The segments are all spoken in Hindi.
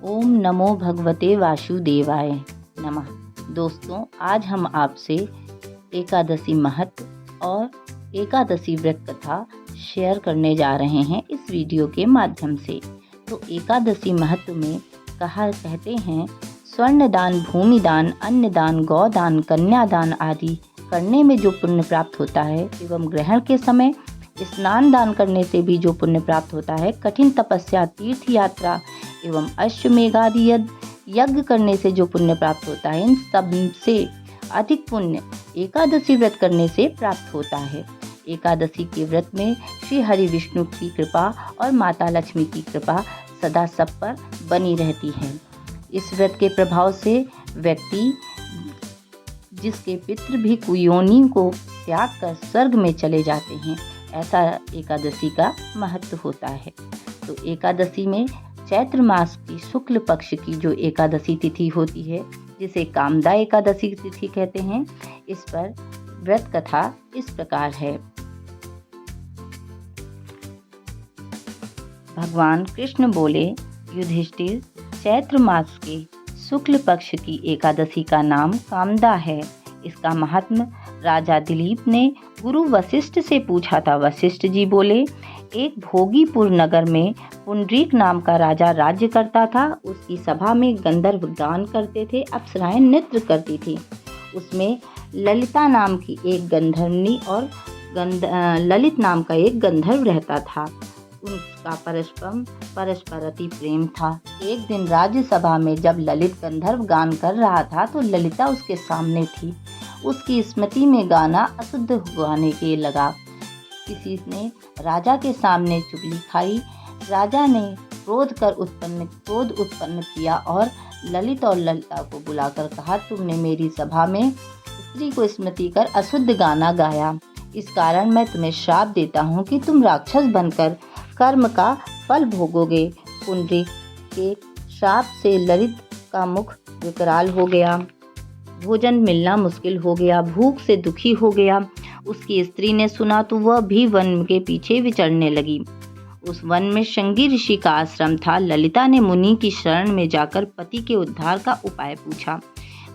ओम नमो भगवते वासुदेवाय नमः। दोस्तों, आज हम आपसे एकादशी महत्व और एकादशी व्रत कथा शेयर करने जा रहे हैं इस वीडियो के माध्यम से। तो एकादशी महत्व में कहते हैं, स्वर्ण दान, भूमि दान, अन्न दान, गौदान, कन्यादान आदि करने में जो पुण्य प्राप्त होता है एवं ग्रहण के समय स्नान दान करने से भी जो पुण्य प्राप्त होता है, कठिन तपस्या, तीर्थ यात्रा एवं अश्वमेधादि यज्ञ करने से जो पुण्य प्राप्त होता है, इन सब से अधिक पुण्य एकादशी व्रत करने से प्राप्त होता है। एकादशी के व्रत में श्री हरि विष्णु की कृपा और माता लक्ष्मी की कृपा सदा सब पर बनी रहती है। इस व्रत के प्रभाव से व्यक्ति, जिसके पितृ भी कुयोनि को त्याग कर स्वर्ग में चले जाते हैं, ऐसा एकादशी का महत्व होता है। तो एकादशी में चैत्र मास की शुक्ल पक्ष की जो एकादशी तिथि होती है, जिसे कामदा एकादशी तिथि कहते हैं, इस पर व्रत कथा इस प्रकार है। भगवान कृष्ण बोले, युधिष्ठिर, चैत्र मास के शुक्ल पक्ष की एकादशी का नाम कामदा है। इसका महात्म्य राजा दिलीप ने गुरु वशिष्ठ से पूछा था। वशिष्ठ जी बोले, एक भोगीपुर नगर में पुंडरीक नाम का राजा राज्य करता था। उसकी सभा में गंधर्व गान करते थे, अप्सराएं नृत्य करती थी। उसमें ललिता नाम की एक गंधर्वनी और ललित नाम का एक गंधर्व रहता था। उनका परस्पर अति प्रेम था। एक दिन राज्यसभा में जब ललित गंधर्व गान कर रहा था तो ललिता उसके सामने थी। उसकी स्मृति में गाना अशुद्ध गाने के लगा। किसी ने राजा के सामने चुगली खाई। राजा ने क्रोध उत्पन्न किया और ललित और ललिता को बुलाकर कहा, तुमने मेरी सभा में स्त्री को स्मृति कर अशुद्ध गाना गाया। इस कारण मैं तुम्हें श्राप देता हूँ कि तुम राक्षस बनकर कर्म का फल भोगोगे। पुंडरीक के श्राप से ललित का मुख विकराल हो गया, भोजन मिलना मुश्किल हो गया, भूख से दुखी हो गया। उसकी स्त्री ने सुना तो वह भी वन के पीछे विचरने लगी। उस वन में शृंगी ऋषि का आश्रम था। ललिता ने मुनि की शरण में जाकर पति के उद्धार का उपाय पूछा।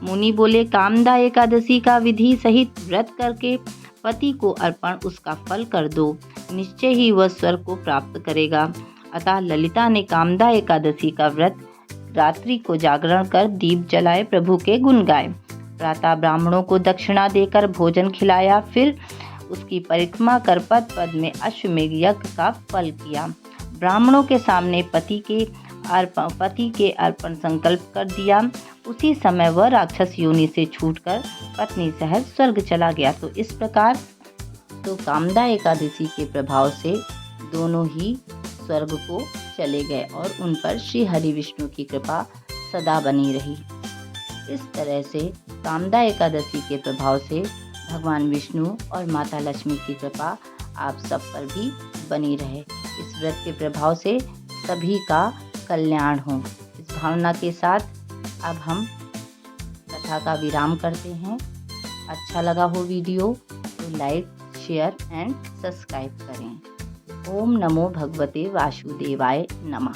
मुनि बोले, कामदा एकादशी का विधि सहित व्रत करके पति को अर्पण उसका फल कर दो, निश्चय ही वह स्वर्ग को प्राप्त करेगा। अतः ललिता ने कामदा एकादशी का व्रत रात्रि को जागरण कर दीप जलाए, प्रभु के गुण गाए। प्रातः ब्राह्मणों को दक्षिणा देकर भोजन खिलाया। फिर उसकी परिक्रमा कर पद पद में अश्वमेध यज्ञ का फल किया। ब्राह्मणों के सामने पति के अर्पण संकल्प कर दिया। उसी समय वह राक्षस योनि से छूटकर पत्नी सहित स्वर्ग चला गया। तो इस प्रकार तो कामदा एकादशी के प्रभाव से दोनों ही स्वर्ग को चले गए और उन पर श्री हरि विष्णु की कृपा सदा बनी रही। इस तरह से कामदा एकादशी के प्रभाव से भगवान विष्णु और माता लक्ष्मी की कृपा आप सब पर भी बनी रहे। इस व्रत के प्रभाव से सभी का कल्याण हो, इस भावना के साथ अब हम कथा का विराम करते हैं। अच्छा लगा हो वीडियो तो लाइक, शेयर एंड सब्सक्राइब करें। ओम नमो भगवते वासुदेवाय नमः।